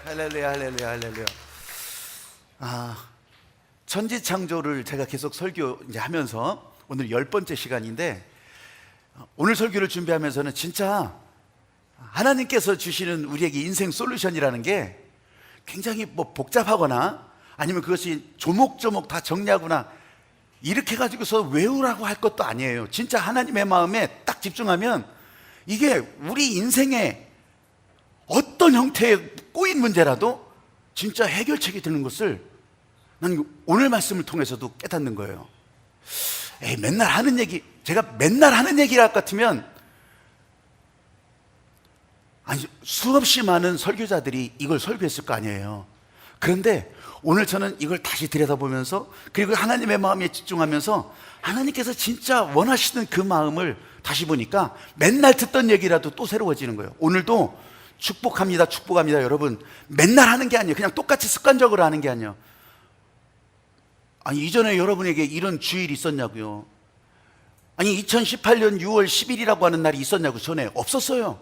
할렐루야, 할렐루야, 할렐루야. 천지창조를 제가 계속 설교 이제 하면서 오늘 10번째 시간인데, 오늘 설교를 준비하면서는 진짜 하나님께서 주시는 우리에게 인생 솔루션이라는 게 굉장히 복잡하거나 아니면 그것이 조목조목 다 정리하거나 이렇게 가지고서 외우라고 할 것도 아니에요. 진짜 하나님의 마음에 딱 집중하면 이게 우리 인생의 어떤 형태의 꼬인 문제라도 진짜 해결책이 되는 것을 난 오늘 말씀을 통해서도 깨닫는 거예요. 맨날 하는 얘기, 제가 맨날 하는 얘기랄 것 같으면 수없이 많은 설교자들이 이걸 설교했을 거 아니에요. 그런데 오늘 저는 이걸 다시 들여다보면서, 그리고 하나님의 마음에 집중하면서 하나님께서 진짜 원하시는 그 마음을 다시 보니까 맨날 듣던 얘기라도 또 새로워지는 거예요. 오늘도 축복합니다, 축복합니다. 여러분, 맨날 하는 게 아니에요. 그냥 똑같이 습관적으로 하는 게 아니에요. 이전에 여러분에게 이런 주일이 있었냐고요? 2018년 6월 10일이라고 하는 날이 있었냐고? 전에 없었어요.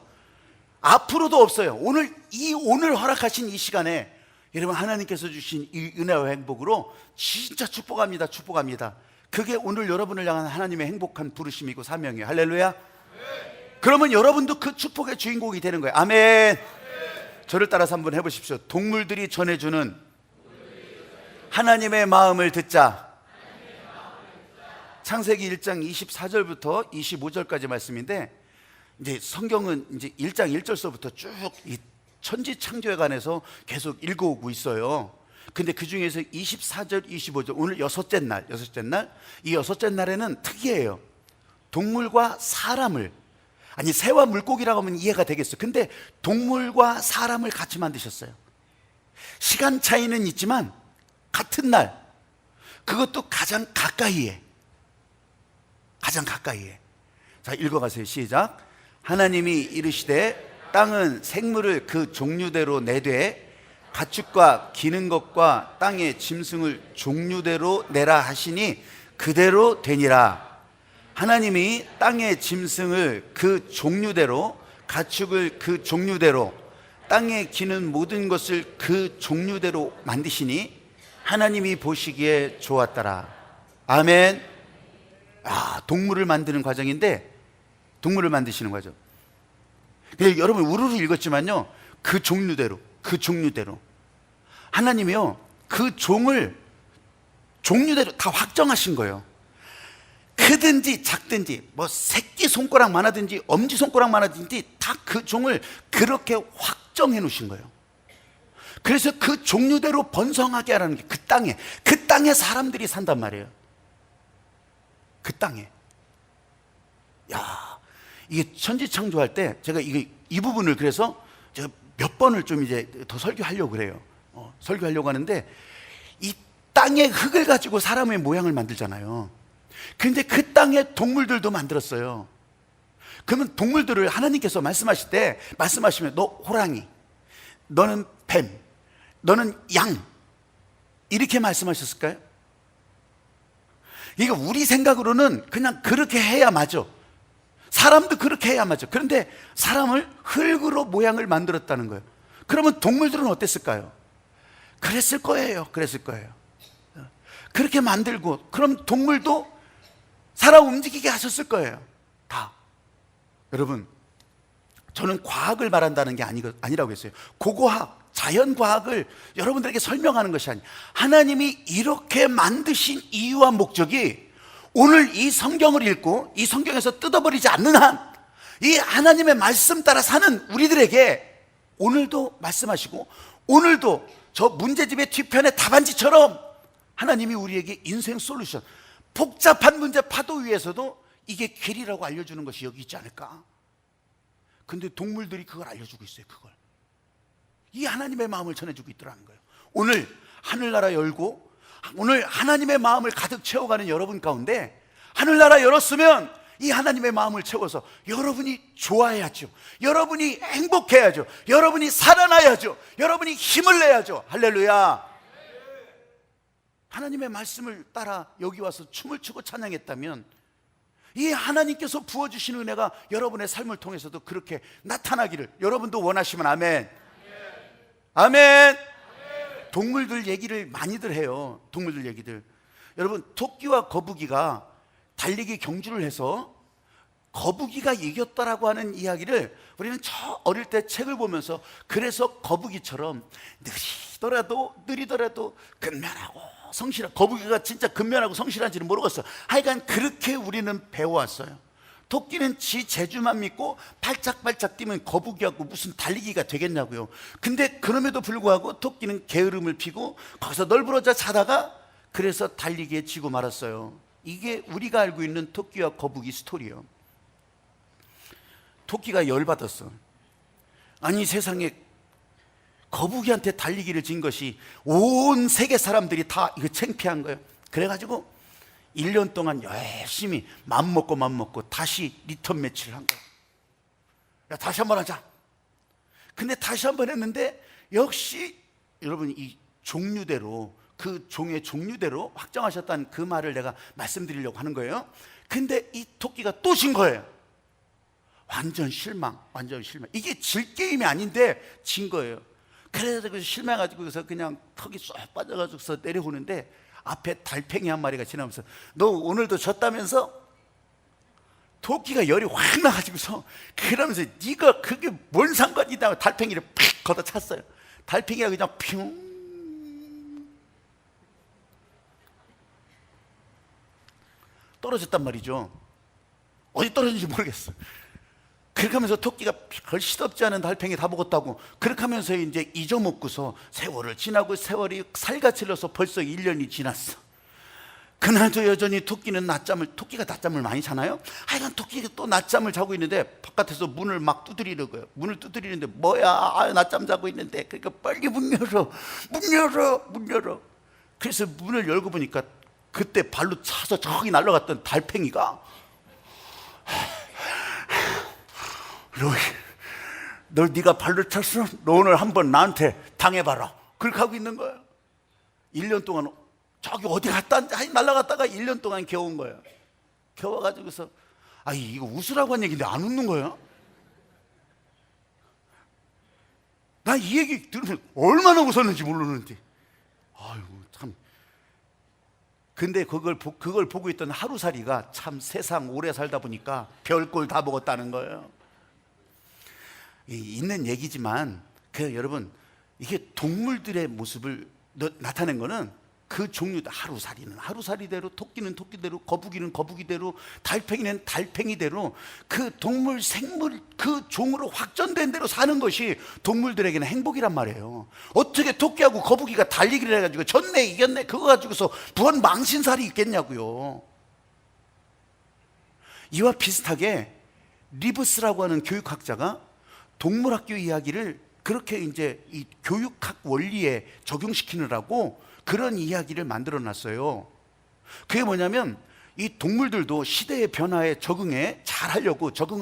앞으로도 없어요. 오늘 허락하신 이 시간에 여러분, 하나님께서 주신 이 은혜와 행복으로 진짜 축복합니다, 축복합니다. 그게 오늘 여러분을 향한 하나님의 행복한 부르심이고 사명이에요. 할렐루야. 네. 그러면 여러분도 그 축복의 주인공이 되는 거예요. 아멘. 네. 저를 따라서 한번 해보십시오. 동물들이 전해주는 하나님의 마음을 듣자. 창세기 1장 24절부터 25절까지 말씀인데, 이제 성경은 이제 1장 1절서부터 쭉 이 천지 창조에 관해서 계속 읽어오고 있어요. 근데 그 중에서 24절, 25절, 오늘 여섯째 날, 이 여섯째 날에는 특이해요. 동물과 사람을, 새와 물고기라고 하면 이해가 되겠어. 근데 동물과 사람을 같이 만드셨어요. 시간 차이는 있지만 같은 날, 그것도 가장 가까이에. 자, 읽어가세요. 시작. 하나님이 이르시되 땅은 생물을 그 종류대로 내되 가축과 기는 것과 땅의 짐승을 종류대로 내라 하시니 그대로 되니라. 하나님이 땅의 짐승을 그 종류대로, 가축을 그 종류대로, 땅에 기는 모든 것을 그 종류대로 만드시니 하나님이 보시기에 좋았더라. 아멘. 동물을 만드는 과정인데, 동물을 만드시는 과정. 근데 여러분, 우르르 읽었지만요, 그 종류대로 하나님이요, 그 종을 종류대로 다 확정하신 거예요. 크든지 작든지, 새끼 손가락만 하든지 엄지 손가락만 하든지 다 그 종을 그렇게 확정해 놓으신 거예요. 그래서 그 종류대로 번성하게 하라는 게 그 땅에 사람들이 산단 말이에요. 그 땅에. 이게 천지 창조할 때 제가 이 부분을 그래서 제가 몇 번을 좀 이제 더 설교하려고 그래요. 설교하려고 하는데, 이 땅의 흙을 가지고 사람의 모양을 만들잖아요. 근데 그 땅에 동물들도 만들었어요. 그러면 동물들을 하나님께서 말씀하시면 너 호랑이, 너는 뱀, 너는 양, 이렇게 말씀하셨을까요? 이거 우리 생각으로는 그냥 그렇게 해야 맞아. 사람도 그렇게 해야 맞아. 그런데 사람을 흙으로 모양을 만들었다는 거예요. 그러면 동물들은 어땠을까요? 그랬을 거예요. 그렇게 만들고, 그럼 동물도 살아 움직이게 하셨을 거예요. 다. 여러분, 저는 과학을 말한다는 게 아니라고 했어요. 고고학, 자연과학을 여러분들에게 설명하는 것이 아니에요. 하나님이 이렇게 만드신 이유와 목적이 오늘 이 성경을 읽고 이 성경에서 뜯어버리지 않는 한, 이 하나님의 말씀 따라 사는 우리들에게 오늘도 말씀하시고, 오늘도 저 문제집의 뒤편의 답안지처럼 하나님이 우리에게 인생 솔루션, 복잡한 문제 파도 위에서도 이게 길이라고 알려주는 것이 여기 있지 않을까? 근데 동물들이 그걸 알려주고 있어요. 이 하나님의 마음을 전해주고 있더라는 거예요. 오늘 하늘나라 열고, 오늘 하나님의 마음을 가득 채워가는 여러분 가운데, 하늘나라 열었으면 이 하나님의 마음을 채워서 여러분이 좋아해야죠. 여러분이 행복해야죠. 여러분이 살아나야죠. 여러분이 힘을 내야죠. 할렐루야. 하나님의 말씀을 따라 여기 와서 춤을 추고 찬양했다면, 이 하나님께서 부어주시는 은혜가 여러분의 삶을 통해서도 그렇게 나타나기를 여러분도 원하시면 아멘. 아멘. 동물들 얘기를 많이들 해요. 동물들 얘기들. 여러분, 토끼와 거북이가 달리기 경주를 해서 거북이가 이겼다라고 하는 이야기를 우리는 저 어릴 때 책을 보면서, 그래서 거북이처럼 느리더라도 근면하고 성실한, 거북이가 진짜 근면하고 성실한지는 모르겠어. 하여간 그렇게 우리는 배워왔어요. 토끼는 지 재주만 믿고 발짝발짝 뛰면 거북이하고 무슨 달리기가 되겠냐고요. 근데 그럼에도 불구하고 토끼는 게으름을 피고 거기서 널브러져 자다가 그래서 달리기에 지고 말았어요. 이게 우리가 알고 있는 토끼와 거북이 스토리예요. 토끼가 열받았어. 아니, 세상에 거북이한테 달리기를 진 것이 온 세계 사람들이 다 이거 창피한 거예요. 그래가지고 1년 동안 열심히 맘먹고 다시 리턴 매치를 한 거예요. 야, 다시 한번 하자. 근데 다시 한번 했는데 역시 여러분, 이 종류대로, 그 종의 종류대로 확정하셨다는 그 말을 내가 말씀드리려고 하는 거예요. 근데 이 토끼가 또 진 거예요. 완전 실망. 이게 질 게임이 아닌데 진 거예요. 그래서 실망해가지고 그냥 턱이 쏙 빠져가지고서 내려오는데 앞에 달팽이 한 마리가 지나면서 너 오늘도 졌다면서? 토끼가 열이 확 나가지고서 그러면서 네가 그게 뭔 상관이다, 달팽이를 팍 걷어찼어요. 달팽이가 그냥 퓨 떨어졌단 말이죠. 어디 떨어진지 모르겠어. 그렇게 하면서 토끼가 별 시덥지 않은 달팽이 다 먹었다고 그렇게 하면서 이제 잊어먹고서 세월을 지나고 세월이 살같이 흘러서 벌써 1년이 지났어. 그날도 여전히 토끼가 낮잠을 많이 자나요? 하여간 토끼가 또 낮잠을 자고 있는데 바깥에서 문을 막 두드리는 거예요. 문을 두드리는데 뭐야, 낮잠 자고 있는데. 그러니까 빨리 문 열어. 그래서 문을 열고 보니까 그때 발로 차서 저기 날아갔던 달팽이가 네가 발로 찼어? 너 오늘 한번 나한테 당해봐라. 그렇게 하고 있는 거예요. 1년 동안 저기 어디 날아갔다가 1년 동안 겨운 거예요. 겨워가지고서 이거 웃으라고 한 얘기인데 안 웃는 거예요. 나 이 얘기 들으면 얼마나 웃었는지 모르는데. 참. 근데 그걸 보고 있던 하루살이가 참 세상 오래 살다 보니까 별꼴 다 먹었다는 거예요. 있는 얘기지만 여러분, 이게 동물들의 모습을 나타낸 거는 그 종류다. 하루살이는 하루살이대로, 토끼는 토끼대로, 거북이는 거북이대로, 달팽이는 달팽이대로 그 동물 생물 그 종으로 확전된 대로 사는 것이 동물들에게는 행복이란 말이에요. 어떻게 토끼하고 거북이가 달리기를 해가지고 졌네 이겼네 그거 가지고서 무한 망신살이 있겠냐고요. 이와 비슷하게 리브스라고 하는 교육학자가 동물학교 이야기를 그렇게 이제 이 교육학 원리에 적용시키느라고 그런 이야기를 만들어 놨어요. 그게 뭐냐면 이 동물들도 시대의 변화에 적응을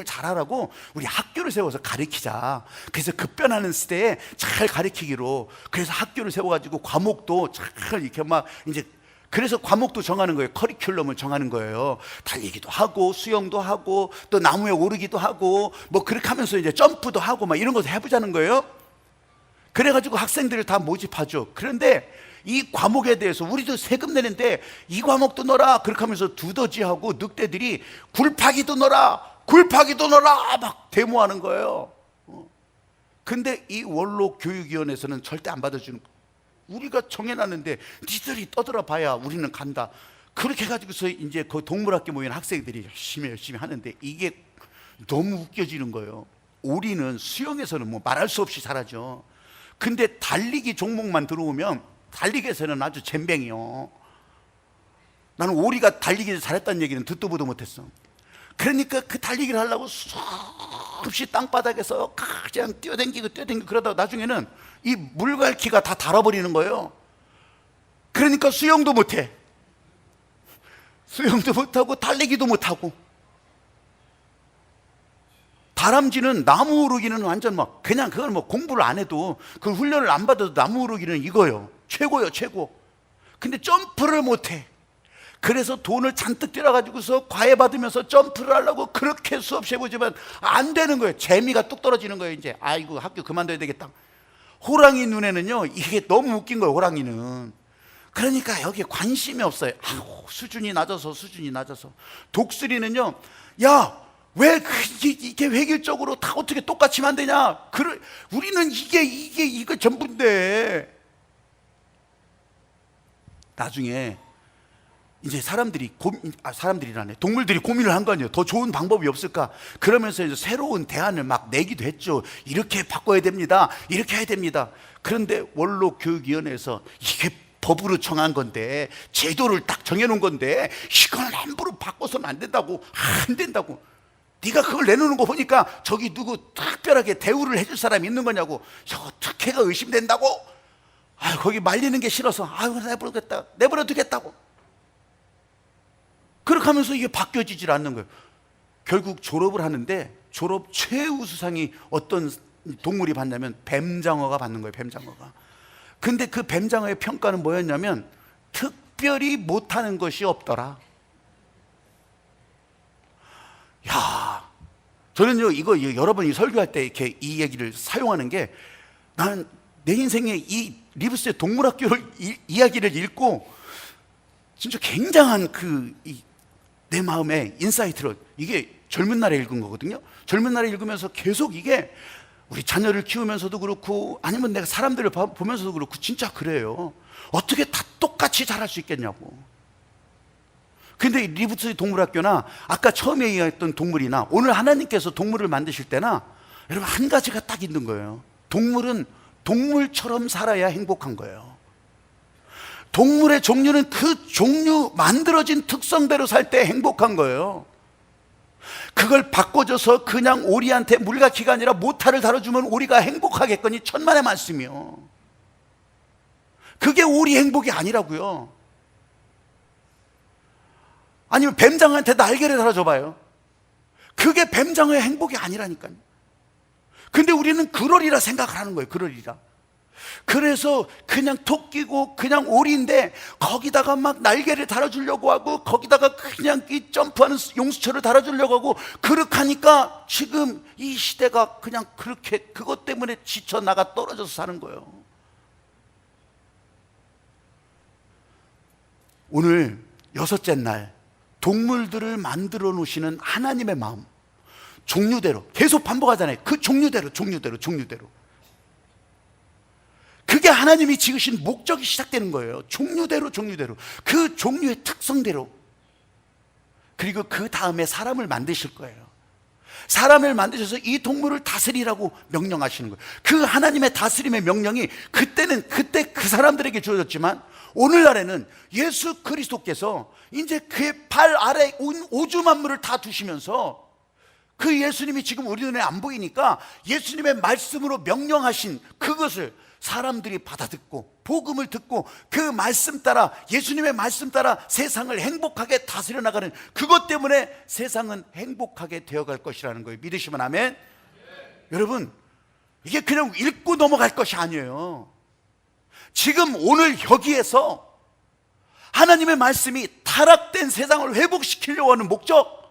잘하라고 우리 학교를 세워서 가르치자. 그래서 급변하는 시대에 잘 가르치기로, 그래서 학교를 세워가지고 과목도 잘 이렇게 막 이제, 그래서 과목도 정하는 거예요. 커리큘럼을 정하는 거예요. 달리기도 하고 수영도 하고 또 나무에 오르기도 하고 뭐 그렇게 하면서 이제 점프도 하고 막 이런 것도 해보자는 거예요. 그래가지고 학생들을 다 모집하죠. 그런데 이 과목에 대해서 우리도 세금 내는데 이 과목도 넣어라 그렇게 하면서 두더지하고 늑대들이 굴파기도 넣어라 막 데모하는 거예요. 근데 이 원로 교육위원회에서는 절대 안 받아주는 거예요. 우리가 정해놨는데 니들이 떠들어 봐야 우리는 간다. 그렇게 해가지고서 이제 그 동물학교 모인 학생들이 열심히 하는데 이게 너무 웃겨지는 거예요. 오리는 수영에서는 뭐 말할 수 없이 잘하죠. 근데 달리기 종목만 들어오면 달리기에서는 아주 젬병이요. 나는 오리가 달리기를 잘했다는 얘기는 듣도 보도 못했어. 그러니까 그 달리기를 하려고 수없이 땅바닥에서 그냥 뛰어댕기고 그러다가 나중에는 이 물갈퀴가 다 닳아버리는 거예요. 그러니까 수영도 못해. 수영도 못하고 달리기도 못하고. 다람쥐는 나무 오르기는 완전 막 그냥 그걸 뭐 공부를 안 해도 그 훈련을 안 받아도 나무 오르기는 이거요. 최고요, 최고. 근데 점프를 못해. 그래서 돈을 잔뜩 들여가지고서 과외 받으면서 점프를 하려고 그렇게 수없이 해보지만 안 되는 거예요. 재미가 뚝 떨어지는 거예요. 이제 아이고 학교 그만둬야 되겠다. 호랑이 눈에는요, 이게 너무 웃긴 거예요, 호랑이는. 그러니까 여기에 관심이 없어요. 아우, 수준이 낮아서. 독수리는요, 야, 왜 이게 획일적으로 다 어떻게 똑같이 만드냐? 우리는 이게 전부인데. 나중에 이제 사람들이라네, 동물들이 고민을 한 거 아니에요. 더 좋은 방법이 없을까? 그러면서 이제 새로운 대안을 막 내기도 했죠. 이렇게 바꿔야 됩니다. 이렇게 해야 됩니다. 그런데 원로교육위원회에서 이게 법으로 정한 건데, 제도를 딱 정해놓은 건데, 이걸 함부로 바꿔서는 안 된다고. 네가 그걸 내놓는 거 보니까 저기 누구 특별하게 대우를 해줄 사람이 있는 거냐고. 저 특혜가 의심된다고. 거기 말리는 게 싫어서 내버려 두겠다고. 그렇게 하면서 이게 바뀌어지질 않는 거예요. 결국 졸업을 하는데, 졸업 최우수상이 어떤 동물이 받냐면 뱀장어가 받는 거예요. 뱀장어가. 근데 그 뱀장어의 평가는 뭐였냐면, 특별히 못하는 것이 없더라. 야, 저는요, 이거 여러 번 설교할 때 이렇게 이 얘기를 사용하는 게, 나는 내 인생에 이 리브스의 동물학교를 이야기를 읽고 진짜 굉장한 내 마음에 인사이트로, 이게 젊은 날에 읽은 거거든요. 젊은 날에 읽으면서 계속 이게 우리 자녀를 키우면서도 그렇고, 아니면 내가 사람들을 보면서도 그렇고, 진짜 그래요. 어떻게 다 똑같이 잘할 수 있겠냐고. 근데 리브스의 동물학교나 아까 처음에 얘기했던 동물이나 오늘 하나님께서 동물을 만드실 때나, 여러분, 한 가지가 딱 있는 거예요. 동물은 동물처럼 살아야 행복한 거예요. 동물의 종류는 그 종류 만들어진 특성대로 살 때 행복한 거예요. 그걸 바꿔줘서 그냥 오리한테 물갈퀴가 아니라 모타를 다뤄주면 오리가 행복하겠거니 천만의 말씀이요. 그게 오리 행복이 아니라고요. 아니면 뱀장어한테 날개를 달아줘봐요. 그게 뱀장어의 행복이 아니라니까요. 근데 우리는 그러리라 생각을 하는 거예요. 그러리라. 그래서 그냥 토끼고 그냥 오리인데, 거기다가 막 날개를 달아주려고 하고, 거기다가 그냥 이 점프하는 용수철을 달아주려고 하고, 그렇게 하니까 지금 이 시대가 그냥 그렇게 그것 때문에 지쳐 나가 떨어져서 사는 거예요. 오늘 6째 날, 동물들을 만들어 놓으시는 하나님의 마음, 종류대로 계속 반복하잖아요. 그 종류대로. 그게 하나님이 지으신 목적이 시작되는 거예요. 종류대로. 그 종류의 특성대로. 그리고 그 다음에 사람을 만드실 거예요. 사람을 만드셔서 이 동물을 다스리라고 명령하시는 거예요. 그 하나님의 다스림의 명령이 그때 그 사람들에게 주어졌지만, 오늘날에는 예수 그리스도께서 이제 그의 발 아래 오주 만물을 다 두시면서, 그 예수님이 지금 우리 눈에 안 보이니까 예수님의 말씀으로 명령하신 그것을 사람들이 받아듣고 복음을 듣고 그 말씀 따라, 예수님의 말씀 따라 세상을 행복하게 다스려 나가는, 그것 때문에 세상은 행복하게 되어갈 것이라는 거예요. 믿으시면 아멘. 여러분, 이게 그냥 읽고 넘어갈 것이 아니에요. 지금 오늘 여기에서 하나님의 말씀이 타락된 세상을 회복시키려고 하는 목적,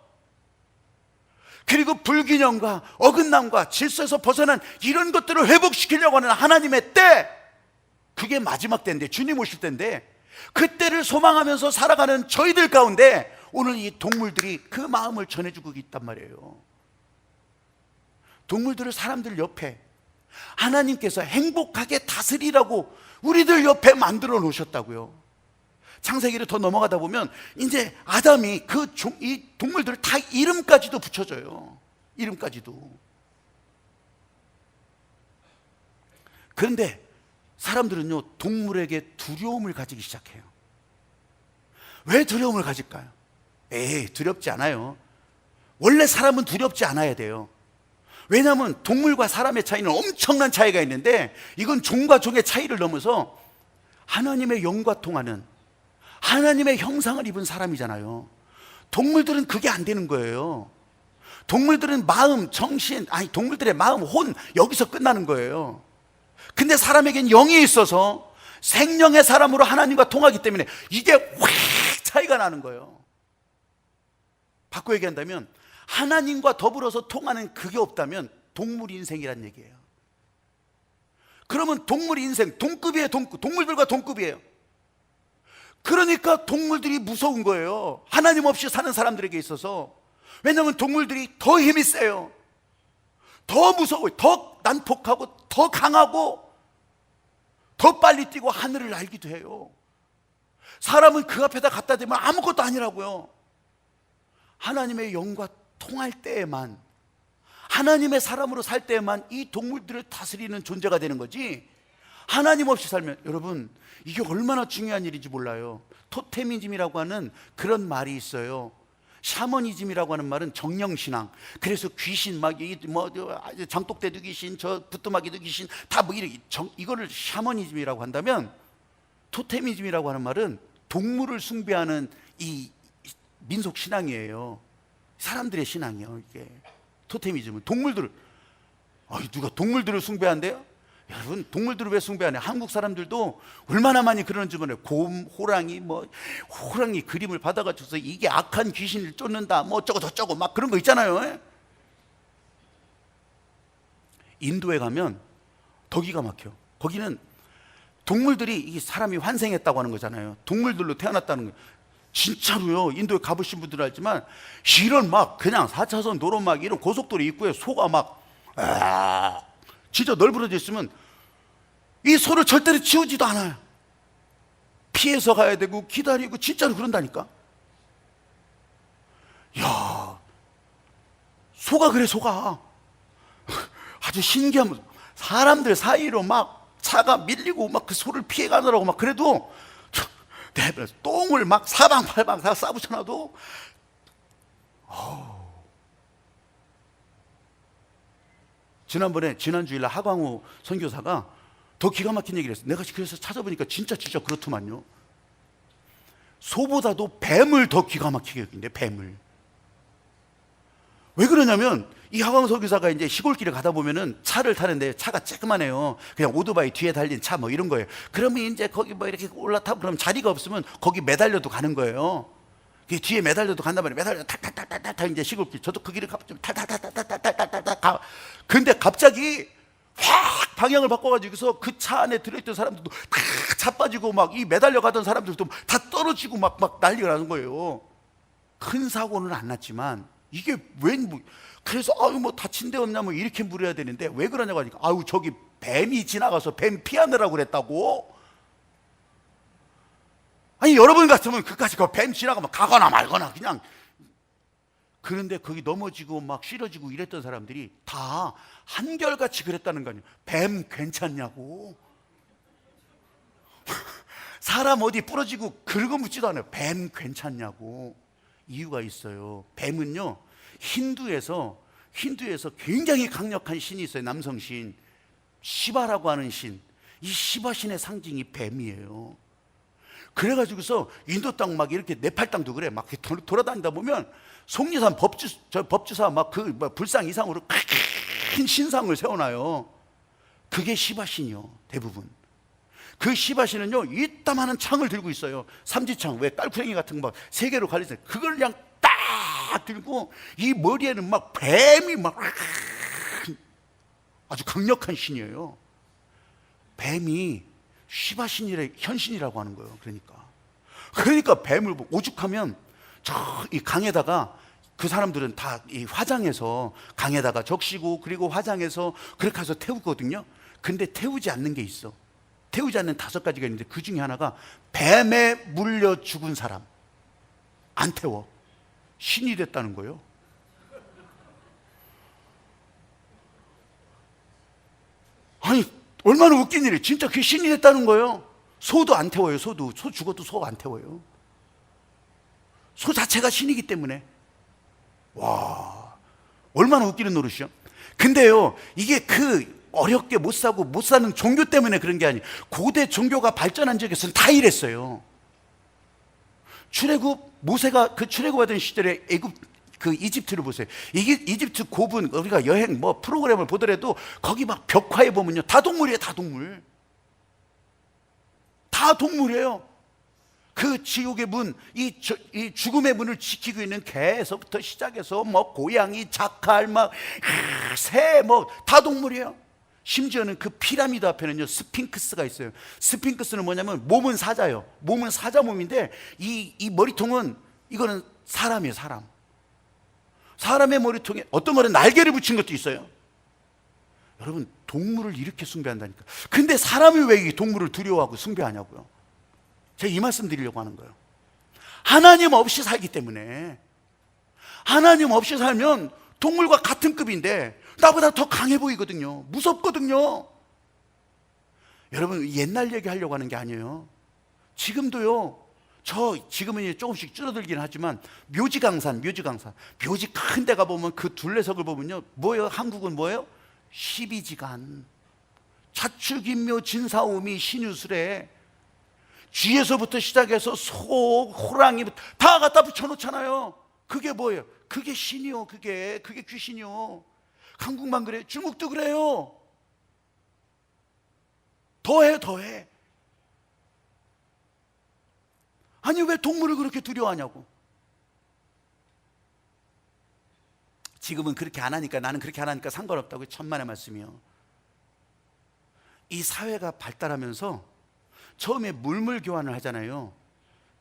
그리고 불균형과 어긋남과 질서에서 벗어난 이런 것들을 회복시키려고 하는 하나님의 때, 그게 마지막 때인데, 주님 오실 때인데, 그때를 소망하면서 살아가는 저희들 가운데 오늘 이 동물들이 그 마음을 전해주고 있단 말이에요. 동물들을 사람들 옆에 하나님께서 행복하게 다스리라고 우리들 옆에 만들어 놓으셨다고요. 창세기를 더 넘어가다 보면 이제 아담이 이 동물들을 다 이름까지도 붙여줘요. 이름까지도. 그런데 사람들은요, 동물에게 두려움을 가지기 시작해요. 왜 두려움을 가질까요? 두렵지 않아요. 원래 사람은 두렵지 않아야 돼요. 왜냐하면 동물과 사람의 차이는 엄청난 차이가 있는데, 이건 종과 종의 차이를 넘어서 하나님의 영과 통하는, 하나님의 형상을 입은 사람이잖아요. 동물들은 그게 안 되는 거예요. 동물들은 마음, 정신, 동물들의 마음, 혼, 여기서 끝나는 거예요. 근데 사람에겐 영이 있어서 생명의 사람으로 하나님과 통하기 때문에 이게 확 차이가 나는 거예요. 바꿔 얘기한다면, 하나님과 더불어서 통하는 그게 없다면 동물 인생이란 얘기예요. 그러면 동물 인생 동급이에요. 동급. 동물들과 동급이에요. 그러니까 동물들이 무서운 거예요. 하나님 없이 사는 사람들에게 있어서. 왜냐하면 동물들이 더 힘이 세요. 더 무서워요. 더 난폭하고 더 강하고 더 빨리 뛰고 하늘을 날기도 해요. 사람은 그 앞에다 갖다 대면 아무것도 아니라고요. 하나님의 영과 통할 때에만, 하나님의 사람으로 살 때에만 이 동물들을 다스리는 존재가 되는 거지, 하나님 없이 살면, 여러분 이게 얼마나 중요한 일인지 몰라요. 토테미즘이라고 하는 그런 말이 있어요. 샤머니즘이라고 하는 말은 정령신앙. 그래서 귀신 장독대도 귀신, 저 부뚜막이도 귀신, 다 이거를 샤머니즘이라고 한다면, 토테미즘이라고 하는 말은 동물을 숭배하는 이 민속 신앙이에요. 사람들의 신앙이에요. 이게 토테미즘은 누가 동물들을 숭배한대요? 여러분, 동물들을 왜 숭배하냐? 한국 사람들도 얼마나 많이 그러는지 몰라요. 곰, 호랑이, 호랑이 그림을 받아가지고서 이게 악한 귀신을 쫓는다, 어쩌고 저쩌고 막 그런 거 있잖아요. 인도에 가면 더 기가 막혀. 거기는 동물들이, 이게 사람이 환생했다고 하는 거잖아요. 동물들로 태어났다는 거예요. 진짜로요. 인도에 가보신 분들은 알지만, 이런 그냥 4차선 도로 이런 고속도로 입구에 소가 진짜 널브러져 있으면 이 소를 절대로 치우지도 않아요. 피해서 가야 되고 기다리고, 진짜로 그런다니까. 야, 소가 그래, 소가. 아주 신기한, 사람들 사이로 차가 밀리고 그 소를 피해 가느라고 그래도 똥을 사방팔방 다 싸붙여놔도, 지난 주일날 하광우 선교사가 더 기가 막힌 얘기를 했어요. 내가 그래서 찾아보니까 진짜 그렇더만요. 소보다도 뱀을 더 기가 막히게 여긴대. 뱀을. 왜 그러냐면, 이 하광우 선교사가 이제 시골길에 가다 보면은 차를 타는데, 차가 쬐끄만해요. 그냥 오토바이 뒤에 달린 차 이런 거예요. 그러면 이제 거기 이렇게 올라타고 그러면 자리가 없으면 거기 매달려도 가는 거예요. 뒤에 매달려도 간단 말이에요. 매달려 탈탈탈탈탈 이제 시골길. 저도 그 길을 가면 탈탈탈탈탈탈탈 가. 근데 갑자기 확 방향을 바꿔가지고서 그 차 안에 들어있던 사람들도 다 자빠지고 이 매달려 가던 사람들도 다 떨어지고 막 난리가 나는 거예요. 큰 사고는 안 났지만, 이게 그래서 다친 데 없냐 이렇게 물어야 되는데, 왜 그러냐고 하니까, 저기 뱀이 지나가서 뱀 피하느라고 그랬다고. 아니, 여러분 같으면 그까지 뱀 지나가면 가거나 말거나 그냥. 그런데 거기 넘어지고 쓰러지고 이랬던 사람들이 다 한결같이 그랬다는 거 아니에요. 뱀 괜찮냐고. 사람 어디 부러지고 긁어묻지도 않아요. 뱀 괜찮냐고. 이유가 있어요. 뱀은요, 힌두에서 굉장히 강력한 신이 있어요. 남성신, 시바라고 하는 신. 이 시바 신의 상징이 뱀이에요. 그래가지고서 인도 땅 이렇게 네팔 땅도 그래. 이렇게 돌아다니다 보면 속리산 법주사 불상 이상으로 큰 신상을 세워놔요. 그게 시바신이요, 대부분. 그 시바신은요, 이따만한 창을 들고 있어요. 삼지창, 왜 깔쿠랭이 같은 거 3개로 갈려있어요. 그걸 그냥 딱 들고, 이 머리에는 뱀이 아주 강력한 신이에요. 뱀이 시바신이의 현신이라고 하는 거예요. 그러니까 뱀을 오죽하면 이 강에다가, 그 사람들은 다 이 화장해서 강에다가 적시고, 그리고 화장해서 그렇게 해서 태우거든요. 근데 태우지 않는 게 있어. 태우지 않는 5가지가 있는데, 그 중에 하나가 뱀에 물려 죽은 사람 안 태워. 신이 됐다는 거예요. 아니, 얼마나 웃긴 일이에요. 진짜 그게 신이 됐다는 거예요. 소도 안 태워요. 소 죽어도 소 안 태워요. 소 자체가 신이기 때문에. 와, 얼마나 웃기는 노릇이요. 근데요, 이게 어렵게 못 사는 종교 때문에 그런 게 아니에요. 고대 종교가 발전한 지역에서는 다 이랬어요. 모세가 출애굽하던 시절에 이집트를 보세요. 이게 이집트 고분, 우리가 여행 프로그램을 보더라도 거기 벽화에 보면요, 다 동물이에요. 다 동물. 다 동물이에요. 그 지옥의 문, 이 죽음의 문을 지키고 있는 개에서부터 시작해서 고양이, 자칼, 새, 다 동물이에요. 심지어는 그 피라미드 앞에는요 스핑크스가 있어요. 스핑크스는 뭐냐면 몸은 사자예요. 몸은 사자 몸인데 이 머리통은 이거는 사람이에요. 사람의 머리통에 어떤 거는 날개를 붙인 것도 있어요. 여러분, 동물을 이렇게 숭배한다니까. 근데 사람이 왜 이 동물을 두려워하고 숭배하냐고요. 제가 이 말씀 드리려고 하는 거예요. 하나님 없이 살기 때문에. 하나님 없이 살면 동물과 같은 급인데 나보다 더 강해 보이거든요. 무섭거든요. 여러분, 옛날 얘기 하려고 하는 게 아니에요. 지금도요, 지금은 이제 조금씩 줄어들긴 하지만 묘지강산 묘지 큰 데 가보면 그 둘레석을 보면요, 뭐예요? 한국은 뭐예요? 12지간 자축인묘 진사오미 신유술에 쥐에서부터 시작해서 소, 호랑이 다 갖다 붙여놓잖아요. 그게 뭐예요? 그게 신이요. 그게 귀신이요. 한국만 그래요? 중국도 그래요. 더해. 아니, 왜 동물을 그렇게 두려워하냐고. 지금은 그렇게 안 하니까, 나는 그렇게 안 하니까 상관없다고. 천만의 말씀이요. 이 사회가 발달하면서 처음에 물물 교환을 하잖아요.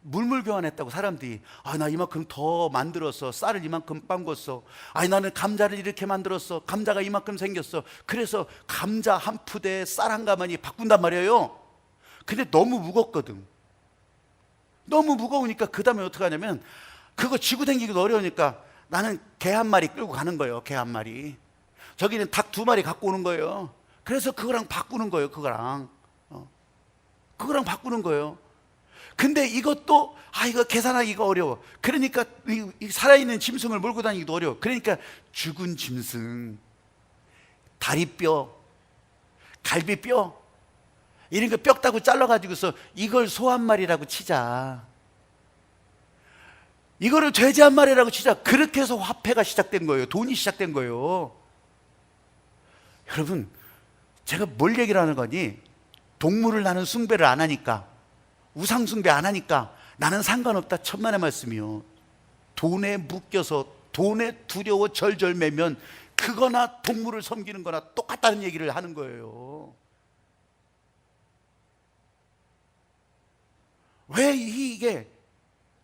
물물 교환했다고 사람들이, 나 이만큼 더 만들었어. 쌀을 이만큼 빻았어. 나는 감자를 이렇게 만들었어. 감자가 이만큼 생겼어. 그래서 감자 한 푸대에 쌀 한 가마니 바꾼단 말이에요. 근데 너무 무겁거든. 너무 무거우니까 그 다음에 어떻게 하냐면, 그거 쥐고 다니기도 어려우니까 나는 개 한 마리 끌고 가는 거예요. 개 한 마리. 저기는 닭 2마리 갖고 오는 거예요. 그래서 그거랑 바꾸는 거예요. 그거랑 바꾸는 거예요. 근데 이것도 이거 계산하기가 어려워. 그러니까 이 살아있는 짐승을 몰고 다니기도 어려워. 그러니까 죽은 짐승, 다리뼈, 갈비뼈 이런 거 뼈 따고 잘라가지고서 이걸 소 한 마리라고 치자, 이거를 돼지 한 마리라고 치자. 그렇게 해서 화폐가 시작된 거예요. 돈이 시작된 거예요. 여러분, 제가 뭘 얘기를 하는 거니? 동물을 나는 숭배를 안 하니까, 우상 숭배 안 하니까 나는 상관없다. 천만의 말씀이요. 돈에 묶여서 돈에 두려워 절절매면 그거나 동물을 섬기는 거나 똑같다는 얘기를 하는 거예요. 왜 이게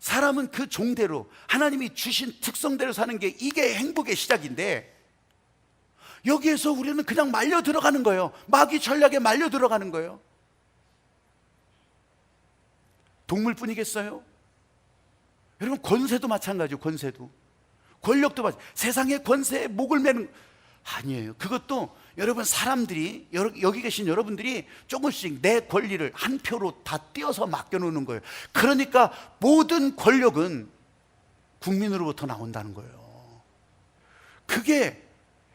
사람은 그 종대로 하나님이 주신 특성대로 사는 게 이게 행복의 시작인데, 여기에서 우리는 그냥 말려 들어가는 거예요. 마귀 전략에 말려 들어가는 거예요. 동물뿐이겠어요? 여러분, 권세도 마찬가지예요. 권세도, 권력도 마찬가지예요. 세상의 권세에 목을 매는, 아니에요. 그것도 여러분, 사람들이, 여기 계신 여러분들이 조금씩 내 권리를 한 표로 다 띄어서 맡겨놓는 거예요. 그러니까 모든 권력은 국민으로부터 나온다는 거예요.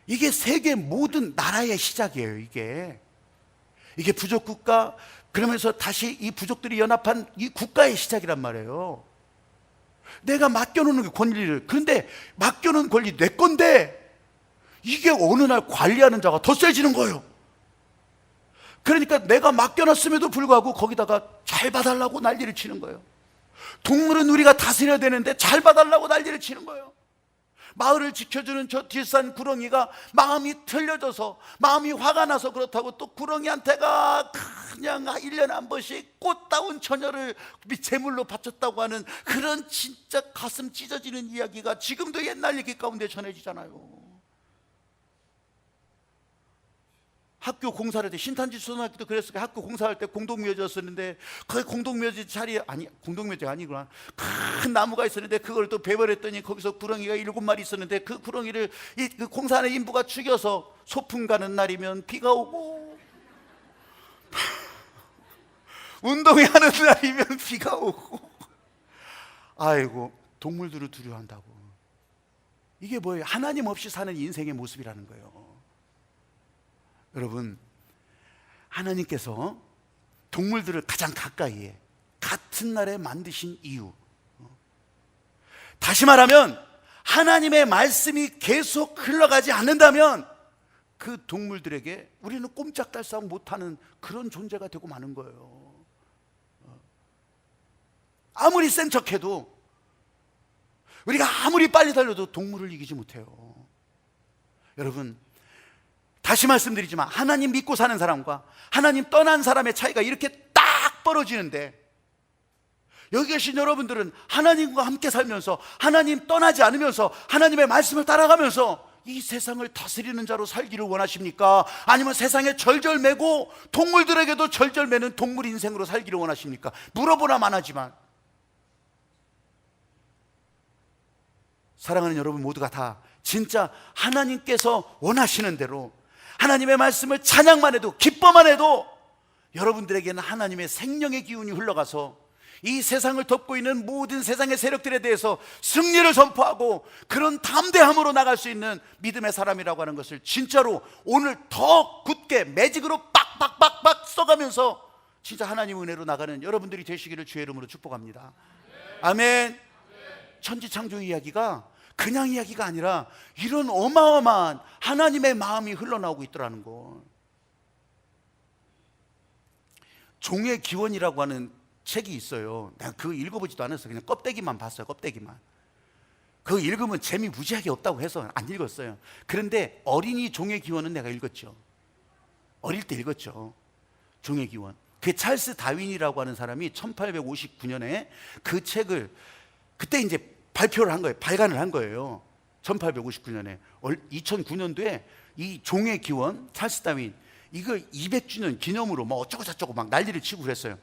이게 세계 모든 나라의 시작이에요. 이게 부족국가, 그러면서 다시 이 부족들이 연합한 이 국가의 시작이란 말이에요. 내가 맡겨놓는 게 권리를, 그런데 맡겨놓은 권리 내 건데 이게 어느 날 관리하는 자가 더 세지는 거예요. 그러니까 내가 맡겨놨음에도 불구하고 거기다가 잘 봐달라고 난리를 치는 거예요. 동물은 우리가 다스려야 되는데 잘 봐달라고 난리를 치는 거예요. 마을을 지켜주는 저 뒷산 구렁이가 마음이 틀려져서, 마음이 화가 나서 그렇다고 또 구렁이한테가 그냥 1년에 한 번씩 꽃다운 처녀를 제물로 바쳤다고 하는 그런 진짜 가슴 찢어지는 이야기가 지금도 옛날 얘기 가운데 전해지잖아요. 학교 공사를 할 때, 신탄지 초등학교도 그랬을 거예요. 학교 공사할 때 공동묘지였었는데, 그 공동묘지 자리에, 공동묘지가 아니구나, 큰 나무가 있었는데 그걸 또 배벌했더니 거기서 구렁이가 7마리 있었는데, 그 구렁이를 그 공사하는 인부가 죽여서 소풍 가는 날이면 비가 오고 운동회 하는 날이면 비가 오고. 아이고, 동물들을 두려워한다고. 이게 뭐예요? 하나님 없이 사는 인생의 모습이라는 거예요. 여러분, 하나님께서 동물들을 가장 가까이에 같은 날에 만드신 이유, 다시 말하면 하나님의 말씀이 계속 흘러가지 않는다면 그 동물들에게 우리는 꼼짝달싹 못하는 그런 존재가 되고 마는 거예요. 아무리 센 척해도, 우리가 아무리 빨리 달려도 동물을 이기지 못해요. 여러분, 다시 말씀드리지만 하나님 믿고 사는 사람과 하나님 떠난 사람의 차이가 이렇게 딱 벌어지는데, 여기 계신 여러분들은 하나님과 함께 살면서, 하나님 떠나지 않으면서, 하나님의 말씀을 따라가면서 이 세상을 다스리는 자로 살기를 원하십니까? 아니면 세상에 절절매고 동물들에게도 절절매는 동물 인생으로 살기를 원하십니까? 물어보나만 하지만, 사랑하는 여러분 모두가 다 진짜 하나님께서 원하시는 대로 하나님의 말씀을 찬양만 해도, 기뻐만 해도 여러분들에게는 하나님의 생명의 기운이 흘러가서 이 세상을 덮고 있는 모든 세상의 세력들에 대해서 승리를 선포하고 그런 담대함으로 나갈 수 있는 믿음의 사람이라고 하는 것을 진짜로 오늘 더 굳게 매직으로 빡빡빡빡 써가면서 진짜 하나님 은혜로 나가는 여러분들이 되시기를 주의 이름으로 축복합니다. 아멘. 천지창조 이야기가 그냥 이야기가 아니라 이런 어마어마한 하나님의 마음이 흘러나오고 있더라는 거. 종의 기원이라고 하는 책이 있어요. 내가 그거 읽어보지도 않았어요. 그냥 껍데기만 봤어요. 껍데기만. 그거 읽으면 재미 무지하게 없다고 해서 안 읽었어요. 그런데 어린이 종의 기원은 내가 읽었죠. 어릴 때 읽었죠. 종의 기원. 그 찰스 다윈이라고 하는 사람이 1859년에 그 책을 그때 이제 발표를 한 거예요. 발간을 한 거예요. 1859년에 2009년도에 이 종의 기원 찰스 다윈 이거 200주년 기념으로 뭐 어쩌고 저쩌고 막 난리를 치고 그랬어요.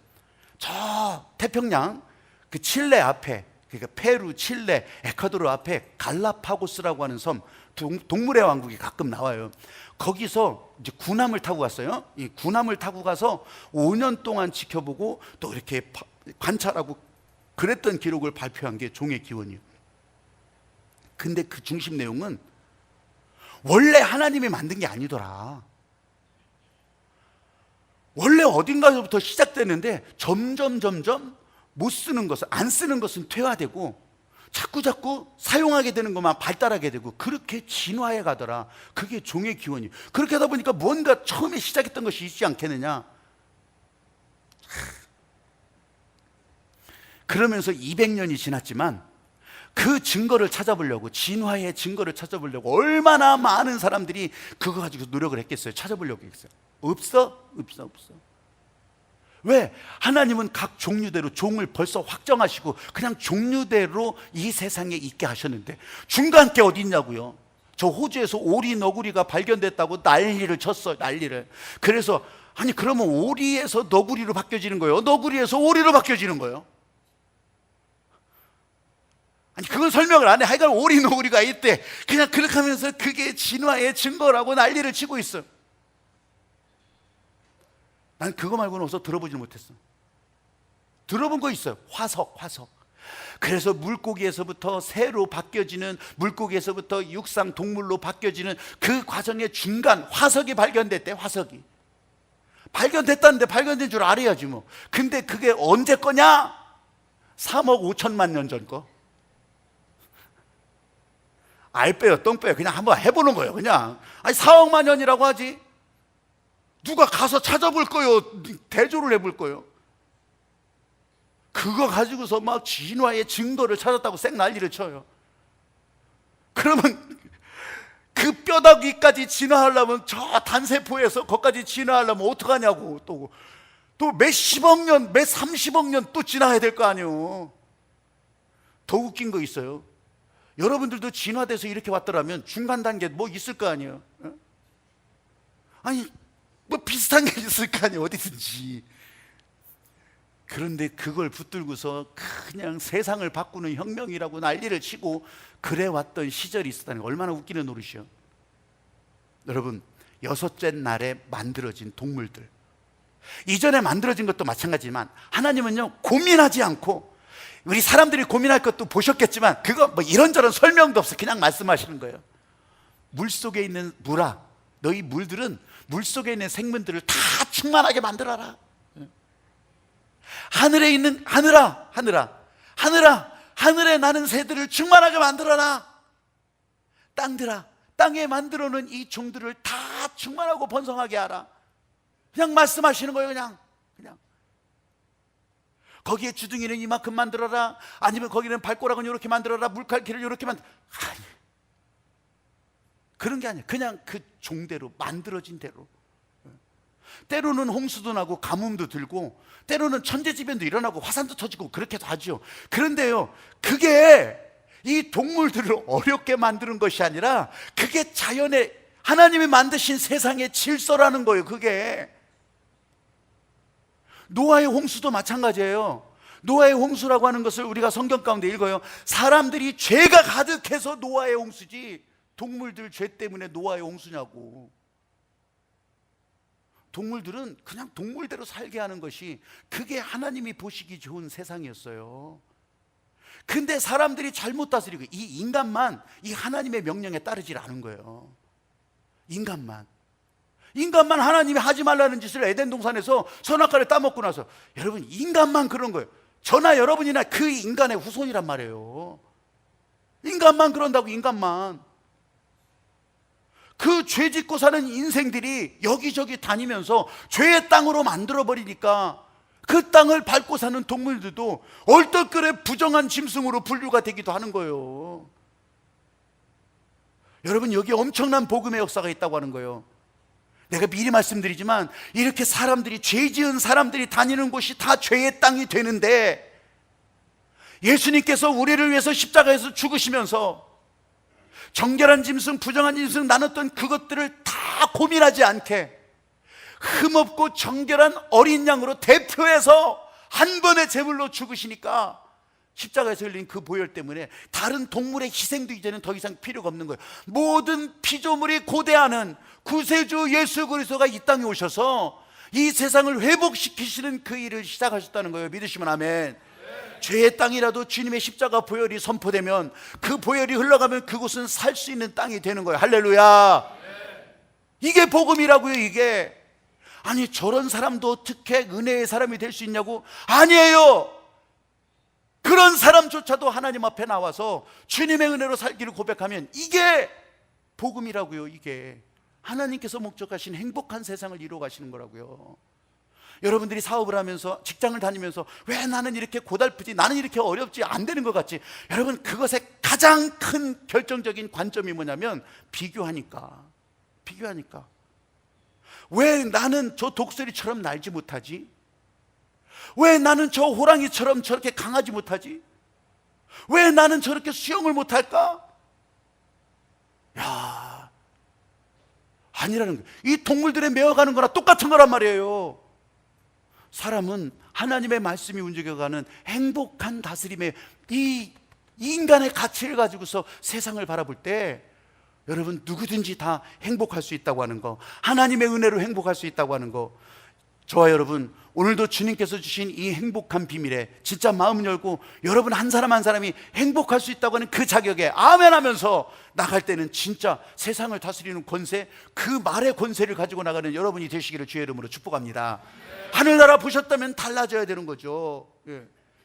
저 태평양 그 칠레 앞에, 그러니까 페루, 칠레, 에콰도르 앞에 갈라파고스라고 하는 섬, 동물의 왕국이 가끔 나와요. 거기서 이제 군함을 타고 갔어요. 이 군함을 타고 가서 5년 동안 지켜보고 또 이렇게 관찰하고 그랬던 기록을 발표한 게 종의 기원이에요. 근데 그 중심 내용은 원래 하나님이 만든 게 아니더라. 원래 어딘가서부터 시작되는데 점점 못 쓰는 것은, 안 쓰는 것은 퇴화되고 자꾸 사용하게 되는 것만 발달하게 되고 그렇게 진화해 가더라. 그게 종의 기원이에요. 그렇게 하다 보니까 뭔가 처음에 시작했던 것이 있지 않겠느냐. 그러면서 200년이 지났지만 그 증거를 찾아보려고, 진화의 증거를 찾아보려고 얼마나 많은 사람들이 그거 가지고 노력을 했겠어요. 찾아보려고 했어요. 없어. 왜? 하나님은 각 종류대로 종을 벌써 확정하시고 그냥 종류대로 이 세상에 있게 하셨는데 중간 게 어디 있냐고요. 저 호주에서 오리 너구리가 발견됐다고 난리를 쳤어요. 난리를. 그래서 아니 그러면 오리에서 너구리로 바뀌어지는 거예요? 너구리에서 오리로 바뀌어지는 거예요? 아니 그건 설명을 안 해. 하여간 오리 너구리가 있대. 그냥 그렇게 하면서 그게 진화의 증거라고 난리를 치고 있어. 난 그거 말고는 어서 들어보지 못했어. 들어본 거 있어요. 화석. 그래서 물고기에서부터 새로 바뀌어지는, 물고기에서부터 육상 동물로 바뀌어지는 그 과정의 중간 화석이 발견됐대. 화석이 발견됐다는데 발견된 줄 알아야지 뭐. 근데 그게 언제 거냐? 3억 5천만 년 전 거. 알 빼요 똥 빼요. 그냥 한번 해보는 거예요. 그냥. 아니 4억만 년이라고 하지. 누가 가서 찾아볼 거요. 대조를 해볼 거요. 그거 가지고서 막 진화의 증거를 찾았다고 쌩 난리를 쳐요. 그러면 그 뼈다귀까지 진화하려면 저 단세포에서 거기까지 진화하려면 어떡하냐고. 또 몇십억 년, 몇 30억 년 또 진화해야 될 거 아니에요. 더 웃긴 거 있어요. 여러분들도 진화돼서 이렇게 왔더라면 중간 단계 뭐 있을 거 아니에요. 아니 뭐 비슷한 게 있을 거 아니에요. 어디든지. 그런데 그걸 붙들고서 그냥 세상을 바꾸는 혁명이라고 난리를 치고 그래 왔던 시절이 있었다는 게 얼마나 웃기는 노릇이요. 여러분, 여섯째 날에 만들어진 동물들, 이전에 만들어진 것도 마찬가지지만 하나님은요 고민하지 않고, 우리 사람들이 고민할 것도 보셨겠지만 그거 뭐 이런저런 설명도 없어. 그냥 말씀하시는 거예요. 물속에 있는 물아, 너희 물들은 물속에 있는 생물들을 다 충만하게 만들어라. 하늘에 있는 하늘아, 하늘에 나는 새들을 충만하게 만들어라. 땅들아, 땅에 만들어 놓은 이 종들을 다 충만하고 번성하게 하라. 그냥 말씀하시는 거예요. 그냥 거기에 주둥이는 이만큼 만들어라. 아니면 거기는 발꼬락은 이렇게 만들어라. 물갈퀴를 이렇게 아니, 그런 게 아니에요. 그냥 그 종대로 만들어진 대로. 때로는 홍수도 나고 가뭄도 들고 때로는 천재지변도 일어나고 화산도 터지고 그렇게도 하죠. 그런데요, 그게 이 동물들을 어렵게 만드는 것이 아니라 그게 자연의 하나님이 만드신 세상의 질서라는 거예요. 그게 노아의 홍수도 마찬가지예요. 노아의 홍수라고 하는 것을 우리가 성경 가운데 읽어요. 사람들이 죄가 가득해서 노아의 홍수지 동물들 죄 때문에 노아의 홍수냐고. 동물들은 그냥 동물대로 살게 하는 것이 그게 하나님이 보시기 좋은 세상이었어요. 근데 사람들이 잘못 다스리고 이 인간만 이 하나님의 명령에 따르질 않은 거예요. 인간만 하나님이 하지 말라는 짓을 에덴 동산에서 선악과를 따먹고 나서, 여러분, 인간만 그런 거예요. 저나 여러분이나 그 인간의 후손이란 말이에요. 인간만 그런다고. 인간만. 그 죄 짓고 사는 인생들이 여기저기 다니면서 죄의 땅으로 만들어버리니까 그 땅을 밟고 사는 동물들도 얼떨결에 부정한 짐승으로 분류가 되기도 하는 거예요. 여러분, 여기 엄청난 복음의 역사가 있다고 하는 거예요. 내가 미리 말씀드리지만 이렇게 사람들이, 죄 지은 사람들이 다니는 곳이 다 죄의 땅이 되는데, 예수님께서 우리를 위해서 십자가에서 죽으시면서 정결한 짐승, 부정한 짐승 나눴던 그것들을 다 고민하지 않게 흠없고 정결한 어린 양으로 대표해서 한 번의 제물로 죽으시니까 십자가에서 흘린 그 보혈 때문에 다른 동물의 희생도 이제는 더 이상 필요가 없는 거예요. 모든 피조물이 고대하는 구세주 예수 그리스도가 이 땅에 오셔서 이 세상을 회복시키시는 그 일을 시작하셨다는 거예요. 믿으시면 아멘. 죄의 땅이라도 주님의 십자가 보혈이 선포되면, 그 보혈이 흘러가면 그곳은 살 수 있는 땅이 되는 거예요. 할렐루야. 이게 복음이라고요. 이게. 아니, 저런 사람도 어떻게 은혜의 사람이 될 수 있냐고? 아니에요. 그런 사람조차도 하나님 앞에 나와서 주님의 은혜로 살기를 고백하면 이게 복음이라고요. 이게 하나님께서 목적하신 행복한 세상을 이루어 가시는 거라고요. 여러분들이 사업을 하면서, 직장을 다니면서 왜 나는 이렇게 고달프지, 나는 이렇게 어렵지, 안 되는 것 같지? 여러분, 그것의 가장 큰 결정적인 관점이 뭐냐면 비교하니까. 왜 나는 저 독수리처럼 날지 못하지? 왜 나는 저 호랑이처럼 저렇게 강하지 못하지? 왜 나는 저렇게 수영을 못할까? 야, 아니라는 거예요. 이 동물들에 매어가는 거나 똑같은 거란 말이에요. 사람은 하나님의 말씀이 움직여가는 행복한 다스림의 이 인간의 가치를 가지고서 세상을 바라볼 때, 여러분, 누구든지 다 행복할 수 있다고 하는 거, 하나님의 은혜로 행복할 수 있다고 하는 거, 저와 여러분, 오늘도 주님께서 주신 이 행복한 비밀에 진짜 마음 열고 여러분 한 사람 한 사람이 행복할 수 있다고 하는 그 자격에 아멘 하면서 나갈 때는 진짜 세상을 다스리는 권세, 그 말의 권세를 가지고 나가는 여러분이 되시기를 주의 이름으로 축복합니다. 하늘나라 보셨다면 달라져야 되는 거죠.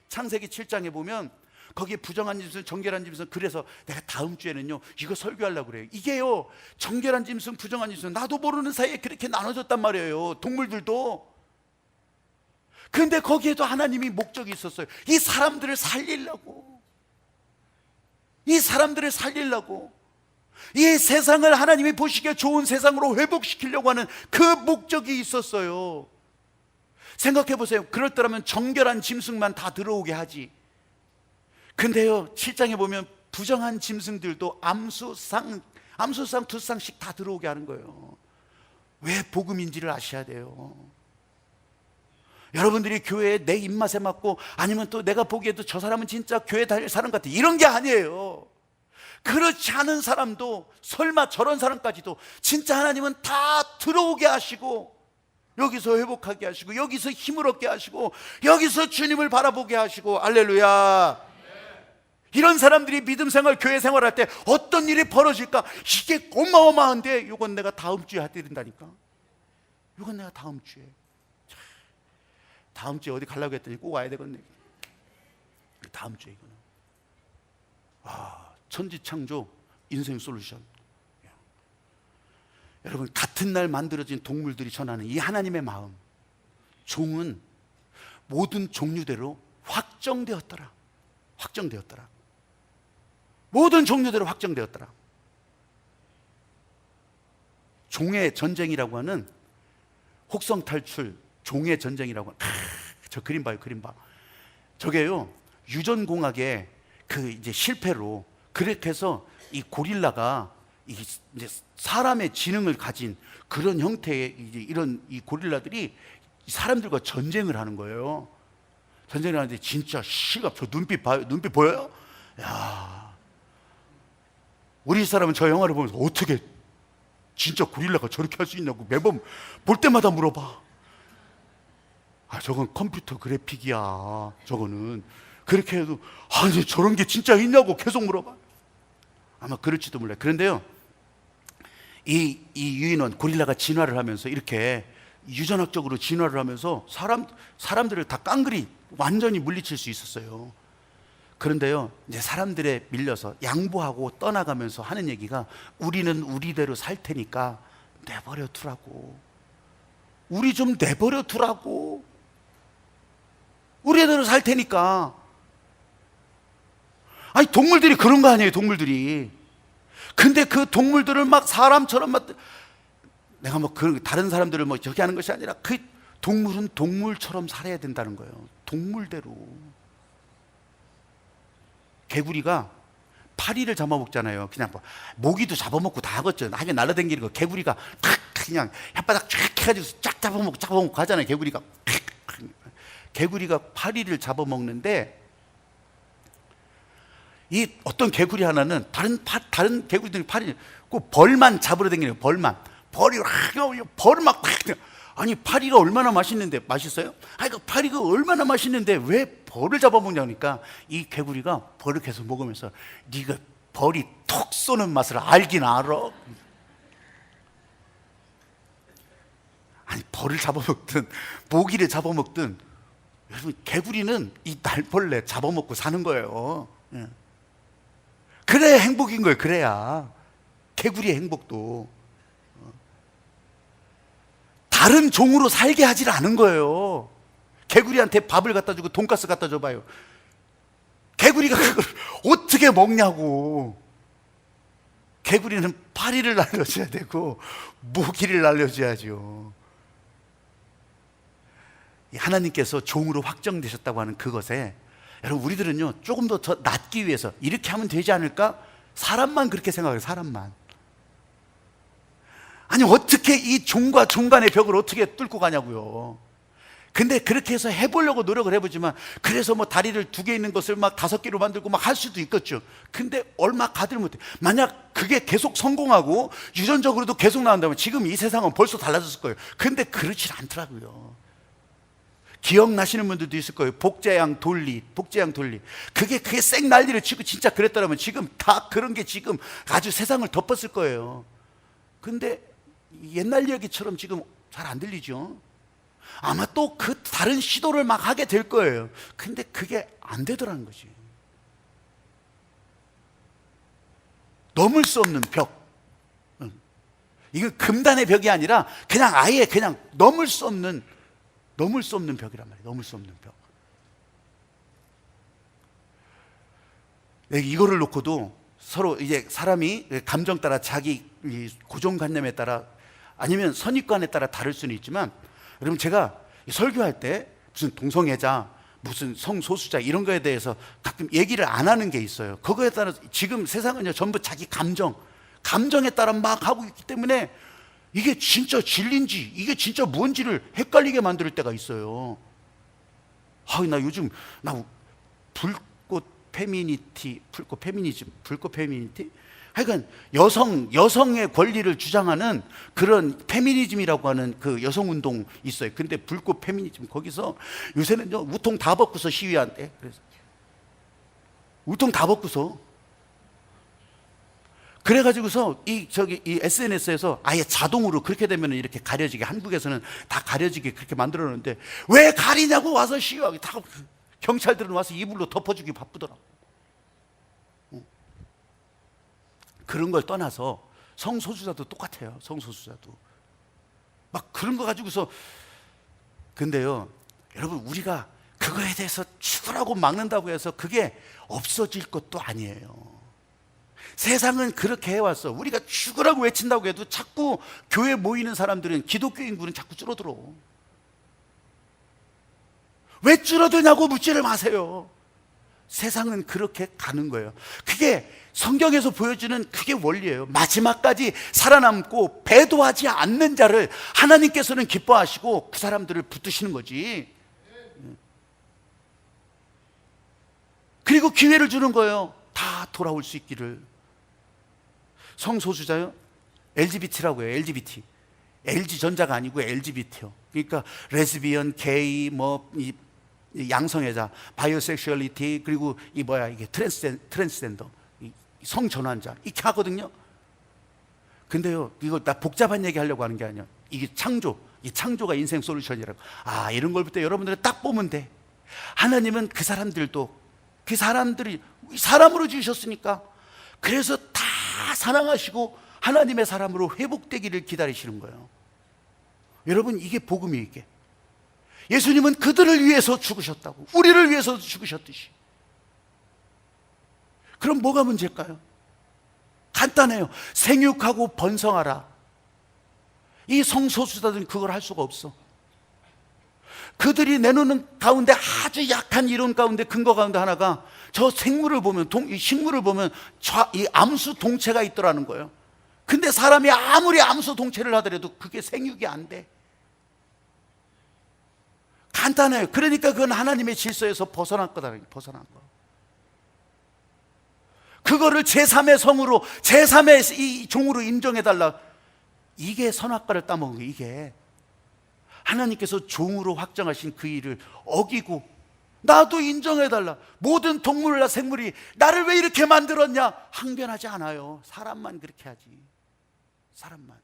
창세기 7장에 보면 거기에 부정한 짐승, 정결한 짐승, 그래서 내가 다음 주에는요 이거 설교하려고 그래요. 이게요, 정결한 짐승, 부정한 짐승, 나도 모르는 사이에 그렇게 나눠졌단 말이에요. 동물들도. 근데 거기에도 하나님이 목적이 있었어요. 이 사람들을 살리려고, 이 세상을 하나님이 보시기에 좋은 세상으로 회복시키려고 하는 그 목적이 있었어요. 생각해 보세요. 그럴 때라면 정결한 짐승만 다 들어오게 하지. 근데요, 7장에 보면 부정한 짐승들도 암수상 2쌍씩 다 들어오게 하는 거예요. 왜 복음인지를 아셔야 돼요. 여러분들이 교회에 내 입맛에 맞고, 아니면 또 내가 보기에도 저 사람은 진짜 교회 다닐 사람 같아, 이런 게 아니에요. 그렇지 않은 사람도, 설마 저런 사람까지도 진짜 하나님은 다 들어오게 하시고, 여기서 회복하게 하시고, 여기서 힘을 얻게 하시고, 여기서 주님을 바라보게 하시고, 할렐루야. 이런 사람들이 믿음 생활, 교회 생활할 때 어떤 일이 벌어질까? 이게 어마어마한데, 이건 내가 다음 주에 해드린다니까. 이건 내가 다음 주에 어디 가려고 했더니 꼭 와야 되겠네. 다음 주에 이거는. 천지창조 인생 솔루션. 여러분, 같은 날 만들어진 동물들이 전하는 이 하나님의 마음, 종은 모든 종류대로 확정되었더라. 모든 종류대로 확정되었더라. 종의 전쟁이라고 하는, 혹성 탈출 종의 전쟁이라고 하는, 저 그림 봐요, 그림 봐. 저게요, 유전공학의 그 이제 실패로, 그렇게 해서 이 고릴라가 이제 사람의 지능을 가진 그런 형태의 이제 이런 이 고릴라들이 사람들과 전쟁을 하는 거예요. 전쟁을 하는데 진짜 시각, 저 눈빛 봐요, 눈빛 보여요? 야, 우리 사람은 저 영화를 보면서 어떻게 진짜 고릴라가 저렇게 할 수 있냐고 매번 볼 때마다 물어봐. 아, 저건 컴퓨터 그래픽이야. 저거는 그렇게 해도 아니 저런 게 진짜 있냐고 계속 물어봐. 아마 그럴지도 몰라요. 그런데요, 이 유인원 고릴라가 진화를 하면서 이렇게 유전학적으로 진화를 하면서 사람들을 다 깡그리 완전히 물리칠 수 있었어요. 그런데요, 이제 사람들에 밀려서 양보하고 떠나가면서 하는 얘기가, 우리는 우리대로 살 테니까 내버려 두라고. 우리 좀 내버려 두라고. 우리대로 살 테니까. 아니, 동물들이 그런 거 아니에요, 동물들이. 근데 그 동물들을 막 사람처럼 막, 내가 뭐 다른 사람들을 뭐 저기 하는 것이 아니라 그 동물은 동물처럼 살아야 된다는 거예요. 동물대로. 개구리가 파리를 잡아먹잖아요. 그냥 뭐 모기도 잡아먹고 다 하겠죠. 하게 날아다니는 거. 개구리가 탁 그냥 혓바닥 쫙 해가지고 쫙 잡아먹고 하잖아요. 개구리가 파리를 잡아먹는데, 이 어떤 개구리 하나는 다른 개구리들이 꼭 벌만 잡으러 다니는 거예요. 벌을 막 아니, 파리가 얼마나 맛있어요? 아니, 그 파리가 얼마나 맛있는데 왜 벌을 잡아먹냐니까, 이 개구리가 벌을 계속 먹으면서, 네가 벌이 톡 쏘는 맛을 알긴 알아? 아니, 벌을 잡아먹든 모기를 잡아먹든, 여러분, 개구리는 이 날벌레 잡아먹고 사는 거예요. 그래야 행복인 거예요. 그래야 개구리의 행복도. 다른 종으로 살게 하질 않은 거예요. 개구리한테 밥을 갖다 주고 돈가스 갖다 줘봐요. 개구리가 그걸 어떻게 먹냐고. 개구리는 파리를 날려줘야 되고 모기를 날려줘야죠. 하나님께서 종으로 확정되셨다고 하는 그것에, 여러분, 우리들은요 조금 더 낫기 위해서 이렇게 하면 되지 않을까? 사람만 그렇게 생각해요. 사람만. 아니, 어떻게 이 종과 종 간의 벽을 어떻게 뚫고 가냐고요. 근데 그렇게 해서 해보려고 노력을 해보지만, 그래서 뭐 다리를 2개 있는 것을 막 5개로 만들고 막 할 수도 있겠죠. 근데 얼마 가들 못해. 만약 그게 계속 성공하고 유전적으로도 계속 나온다면 지금 이 세상은 벌써 달라졌을 거예요. 근데 그렇지 않더라고요. 기억나시는 분들도 있을 거예요. 복제양 돌리. 그게 쌩 난리를 치고 진짜 그랬더라면 지금 다 그런 게 지금 아주 세상을 덮었을 거예요. 근데 옛날 이야기처럼 지금 잘 안 들리죠. 아마 또 그 다른 시도를 막 하게 될 거예요. 근데 그게 안 되더라는 거지. 넘을 수 없는 벽. 이건 금단의 벽이 아니라 그냥 아예 그냥 넘을 수 없는 벽이란 말이에요. 넘을 수 없는 벽. 이거를 놓고도 서로 이제 사람이 감정 따라, 자기 고정관념에 따라, 아니면 선입관에 따라 다를 수는 있지만, 여러분, 제가 설교할 때 무슨 동성애자, 무슨 성소수자 이런 거에 대해서 가끔 얘기를 안 하는 게 있어요. 그거에 따라 지금 세상은요 전부 자기 감정에 따라 막 하고 있기 때문에 이게 진짜 진리인지 이게 진짜 뭔지를 헷갈리게 만들 때가 있어요. 나 요즘 불꽃 페미니티 하여간 여성의 권리를 주장하는 그런 페미니즘이라고 하는 그 여성운동 있어요. 근데 불꽃 페미니즘, 거기서 요새는 우통 다 벗고서 시위한대. 그래서 우통 다 벗고서, 그래가지고서 이 SNS에서 아예 자동으로 그렇게 되면 이렇게 가려지게, 한국에서는 다 가려지게 그렇게 만들어 놓는데, 왜 가리냐고 와서 시위하게, 다 경찰들은 와서 이불로 덮어주기 바쁘더라고. 그런 걸 떠나서 성소수자도 똑같아요. 성소수자도 막 그런 거 가지고서. 근데요, 여러분, 우리가 그거에 대해서 죽으라고 막는다고 해서 그게 없어질 것도 아니에요. 세상은 그렇게 해왔어. 우리가 죽으라고 외친다고 해도 자꾸 교회 모이는 사람들은, 기독교 인구는 자꾸 줄어들어. 왜 줄어드냐고 묻지를 마세요. 세상은 그렇게 가는 거예요. 그게 성경에서 보여주는 그게 원리예요. 마지막까지 살아남고 배도하지 않는 자를 하나님께서는 기뻐하시고 그 사람들을 붙드시는 거지. 그리고 기회를 주는 거예요. 다 돌아올 수 있기를. 성소수자요? LGBT라고 해요. LGBT. LG전자가 아니고 LGBT요. 그러니까 레즈비언, 게이, 이 양성애자, 바이오섹슈얼리티, 그리고 이게 트랜스젠더, 성전환자 이렇게 하거든요. 근데요, 이거 나 복잡한 얘기 하려고 하는 게 아니야. 이게 이 창조가 인생 솔루션이라고. 이런 걸부터 여러분들은 딱 보면 돼. 하나님은 그 사람들이 사람으로 지으셨으니까, 그래서 다 사랑하시고 하나님의 사람으로 회복되기를 기다리시는 거예요. 여러분, 이게 복음이에요. 이게 예수님은 그들을 위해서 죽으셨다고, 우리를 위해서 죽으셨듯이. 그럼 뭐가 문제일까요? 간단해요. 생육하고 번성하라. 이 성소수자들은 그걸 할 수가 없어. 그들이 내놓는 가운데 아주 약한 이론 가운데, 근거 가운데 하나가 저 식물을 보면 이 암수 동체가 있더라는 거예요. 근데 사람이 아무리 암수 동체를 하더라도 그게 생육이 안 돼. 간단해요. 그러니까 그건 하나님의 질서에서 벗어난 거다. 벗어난 거. 그거를 제3의 성으로, 제3의 이 종으로 인정해달라. 이게 선악과를 따먹은 거예요. 이게 하나님께서 종으로 확정하신 그 일을 어기고, 나도 인정해달라. 모든 동물이나 생물이 나를 왜 이렇게 만들었냐? 항변하지 않아요. 사람만 그렇게 하지. 사람만.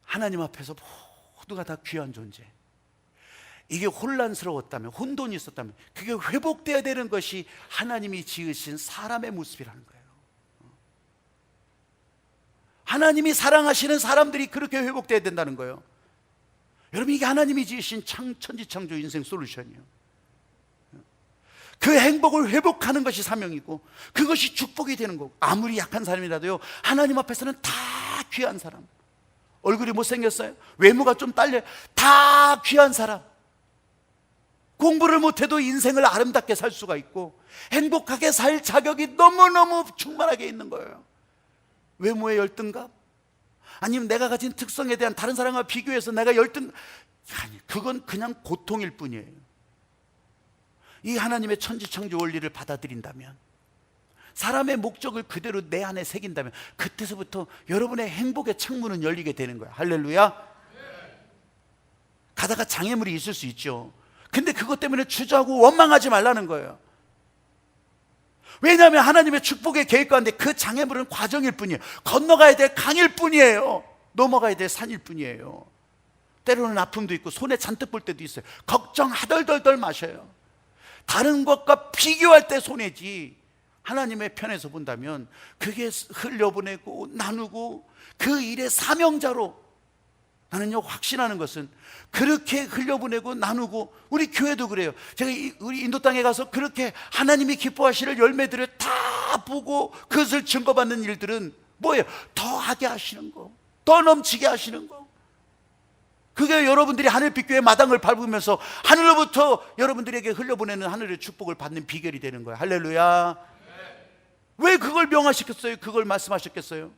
하나님 앞에서 모두가 다 귀한 존재. 이게 혼란스러웠다면, 혼돈이 있었다면, 그게 회복되어야 되는 것이 하나님이 지으신 사람의 모습이라는 거예요. 하나님이 사랑하시는 사람들이 그렇게 회복되어야 된다는 거예요. 여러분, 이게 하나님이 지으신 천지창조 인생 솔루션이에요. 그 행복을 회복하는 것이 사명이고, 그것이 축복이 되는 거고. 아무리 약한 사람이라도요, 하나님 앞에서는 다 귀한 사람. 얼굴이 못생겼어요? 외모가 좀 딸려요? 다 귀한 사람. 공부를 못해도 인생을 아름답게 살 수가 있고, 행복하게 살 자격이 너무너무 충만하게 있는 거예요. 외모의 열등감? 아니면 내가 가진 특성에 대한 다른 사람과 비교해서 내가 아니, 그건 그냥 고통일 뿐이에요. 이 하나님의 천지창조 원리를 받아들인다면, 사람의 목적을 그대로 내 안에 새긴다면, 그때서부터 여러분의 행복의 창문은 열리게 되는 거야. 할렐루야. 가다가 장애물이 있을 수 있죠. 근데 그것 때문에 주저하고 원망하지 말라는 거예요. 왜냐하면 하나님의 축복의 계획 가운데 그 장애물은 과정일 뿐이에요. 건너가야 될 강일 뿐이에요. 넘어가야 될 산일 뿐이에요. 때로는 아픔도 있고 손에 잔뜩 볼 때도 있어요. 걱정 하덜덜덜 마셔요. 다른 것과 비교할 때 손해지, 하나님의 편에서 본다면 그게 흘려보내고 나누고 그 일의 사명자로, 나는요 확신하는 것은 그렇게 흘려보내고 나누고, 우리 교회도 그래요. 제가 우리 인도 땅에 가서 그렇게 하나님이 기뻐하시는 열매들을 다 보고 그것을 증거받는 일들은 뭐예요? 더 하게 하시는 거, 더 넘치게 하시는 거. 그게 여러분들이 하늘빛교회 마당을 밟으면서 하늘로부터 여러분들에게 흘려보내는 하늘의 축복을 받는 비결이 되는 거예요. 할렐루야. 왜 그걸 명하셨겠어요? 그걸 말씀하셨겠어요?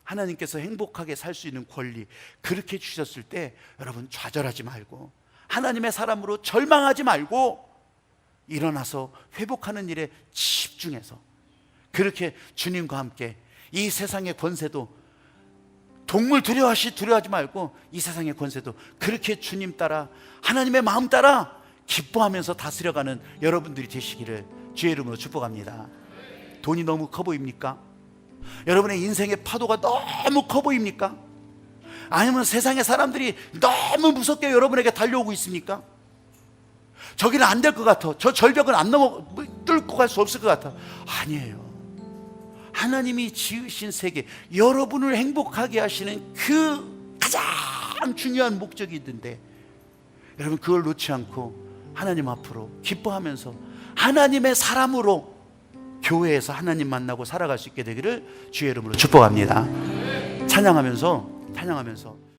하나님께서 행복하게 살 수 있는 권리 그렇게 주셨을 때, 여러분 좌절하지 말고, 하나님의 사람으로 절망하지 말고, 일어나서 회복하는 일에 집중해서, 그렇게 주님과 함께 이 세상의 권세도, 동물 두려워하지 말고 이 세상의 권세도 그렇게 주님 따라, 하나님의 마음 따라 기뻐하면서 다스려가는 여러분들이 되시기를 주의 이름으로 축복합니다. 돈이 너무 커 보입니까? 여러분의 인생의 파도가 너무 커 보입니까? 아니면 세상의 사람들이 너무 무섭게 여러분에게 달려오고 있습니까? 저기는 안 될 것 같아, 저 절벽은 안 뚫고 갈 수 없을 것 같아. 아니에요. 하나님이 지으신 세계, 여러분을 행복하게 하시는 그 가장 중요한 목적이 있는데, 여러분 그걸 놓지 않고 하나님 앞으로 기뻐하면서 하나님의 사람으로 교회에서 하나님 만나고 살아갈 수 있게 되기를 주의 이름으로 축복합니다. 찬양하면서